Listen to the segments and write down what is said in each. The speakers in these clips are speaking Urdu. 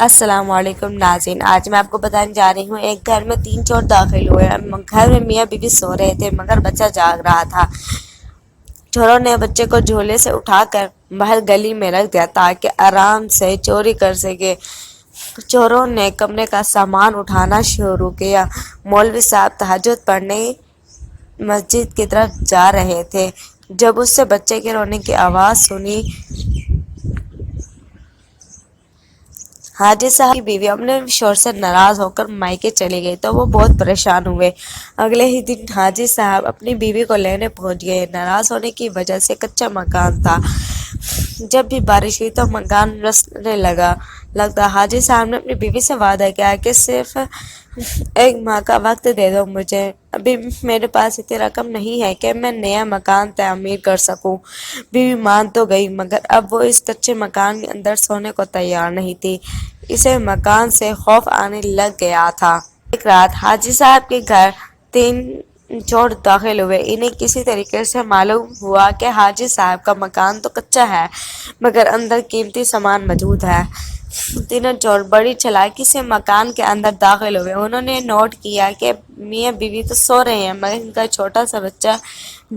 السلام علیکم ناظرین، آج میں آپ کو بتانے جا رہی ہوں ایک گھر میں 3 چور داخل ہوئے۔ گھر میں میاں بیوی سو رہے تھے مگر بچہ جاگ رہا تھا۔ چوروں نے بچے کو جھولے سے اٹھا کر باہر گلی میں رکھ دیا تاکہ آرام سے چوری کر سکے۔ چوروں نے کمرے کا سامان اٹھانا شروع کیا۔ مولوی صاحب تہجد پڑھنے مسجد کی طرف جا رہے تھے جب اس سے بچے کے رونے کی آواز سنی۔ حاجی صاحب کی بیوی اپنے شوہر سے ناراض ہو کر مائکے چلی گئی تو وہ بہت پریشان ہوئے۔ اگلے ہی دن حاجی صاحب اپنی بیوی کو لینے پہنچ گئے۔ ناراض ہونے کی وجہ سے کچا مکان تھا۔ جب بھی بارش ہوئی تو مکان رسنے لگتا۔ حاجی صاحب نے اپنی بیوی سے وعدہ کیا کہ صرف 1 ماہ کا وقت دے دو مجھے، ابھی میرے پاس اتنی رقم نہیں ہے کہ میں نیا مکان تعمیر کر سکوں۔ بیوی مان تو گئی مگر اب وہ اس کچے مکان کے اندر سونے کو تیار نہیں تھی۔ اسے مکان سے خوف آنے لگ گیا تھا۔ ایک رات حاجی صاحب کے گھر 3 چور داخل ہوئے۔ انہیں کسی طریقے سے معلوم ہوا کہ حاجی صاحب کا مکان تو کچا ہے مگر اندر قیمتی سامان موجود ہے۔ تینوں چور بڑی چالاکی سے مکان کے اندر داخل ہوئے۔ انہوں نے نوٹ کیا کہ میاں بیوی تو سو رہے ہیں مگر ان کا چھوٹا سا بچہ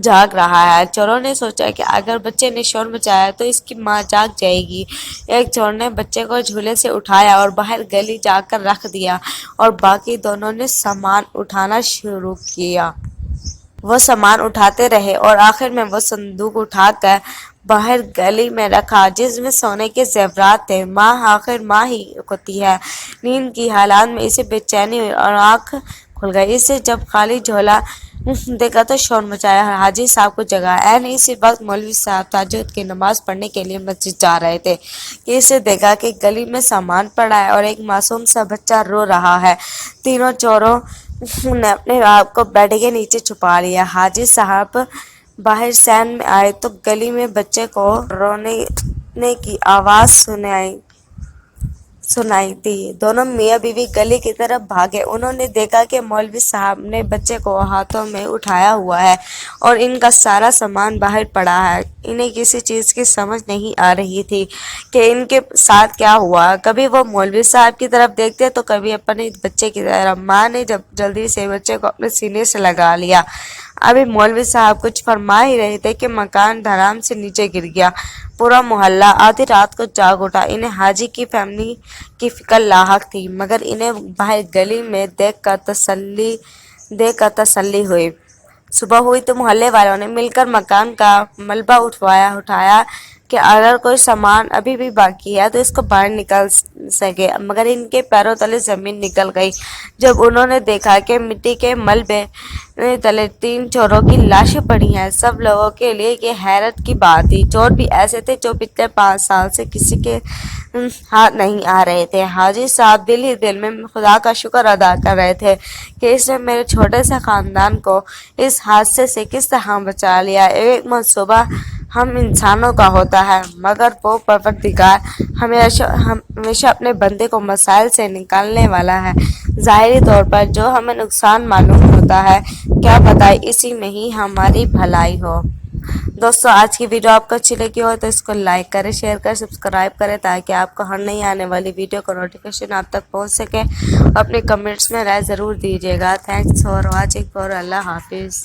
جاگ رہا ہے۔ چوروں نے سوچا کہ اگر بچے نے شور مچایا تو اس کی ماں جاگ جائے گی۔ ایک چور نے بچے کو جھولے سے اٹھایا اور باہر گلی جا کر رکھ دیا اور باقی دونوں نے سامان اٹھانا شروع کیا۔ وہ سامان اٹھاتے رہے اور آخر میں وہ صندوق اٹھا کر باہر گلی میں رکھا جس میں سونے کے زیورات تھے۔ آخر ماں ہی ہوتی ہے۔ نیند کی حالت میں اسے بے چینی ہوئی اور آنکھ کھل گئی۔ اسے جب خالی جھولا دیکھا تو شور مچایا اور حاجی صاحب کو جگایا۔ اسی وقت مولوی صاحب تہجد کی نماز پڑھنے کے لیے مسجد جا رہے تھے کہ اسے دیکھا کہ گلی میں سامان پڑا ہے اور ایک معصوم سا بچہ رو رہا ہے۔ تینوں چوروں نے اپنے آپ کو بیڈ کے نیچے چھپا لیا۔ حاجی صاحب باہر سین میں آئے تو گلی میں بچے کو رونے کی آواز سنائی دی۔ دونوں میاں بیوی گلی کی طرف بھاگے۔ انہوں نے دیکھا کہ مولوی صاحب نے بچے کو ہاتھوں میں اٹھایا ہوا ہے اور ان کا سارا سامان باہر پڑا ہے۔ انہیں کسی چیز کی سمجھ نہیں آ رہی تھی کہ ان کے ساتھ کیا ہوا۔ کبھی وہ مولوی صاحب کی طرف دیکھتے تو کبھی اپنے بچے کی طرف۔ ماں نے جلدی سے بچے کو اپنے سینے سے لگا لیا۔ ابھی مولوی صاحب کچھ فرما ہی رہے تھے کہ مکان دھڑام سے نیچے گر گیا۔ پورا محلہ آدھی رات کو جاگ اٹھا۔ انہیں حاجی کی فیملی کی فکر لاحق تھی مگر انہیں باہر گلی میں دیکھ کر تسلی ہوئی۔ صبح ہوئی تو محلے والوں نے مل کر مکان کا ملبہ اٹھایا کہ اگر کوئی سامان ابھی بھی باقی ہے تو اس کو باہر نکال سکے مگر ان کے پیروں تلے زمین نکل گئی جب انہوں نے دیکھا کہ مٹی کے ملبے تلے 3 چوروں کی لاشیں پڑی ہیں۔ سب لوگوں کے لیے یہ حیرت کی بات تھی۔ چور بھی ایسے تھے جو پچھلے 5 سال سے کسی کے ہاتھ نہیں آ رہے تھے۔ حاجی صاحب دل ہی دل میں خدا کا شکر ادا کر رہے تھے کہ اس نے میرے چھوٹے سے خاندان کو اس حادثے سے کس طرح بچا لیا۔ ایک منصوبہ ہم انسانوں کا ہوتا ہے مگر وہ پروردگار ہمیشہ اپنے بندے کو مسائل سے نکالنے والا ہے۔ ظاہری طور پر جو ہمیں نقصان معلوم ہوتا ہے کیا پتہ اسی میں ہی ہماری بھلائی ہو۔ دوستو، آج کی ویڈیو آپ کو اچھی لگی ہو تو اس کو لائک کریں، شیئر کریں، سبسکرائب کریں تاکہ آپ کو ہر نئی آنے والی ویڈیو کا نوٹیفیکیشن آپ تک پہنچ سکے۔ اپنے کمنٹس میں رائے ضرور دیجیے گا۔ Thanks for watching. اللہ حافظ۔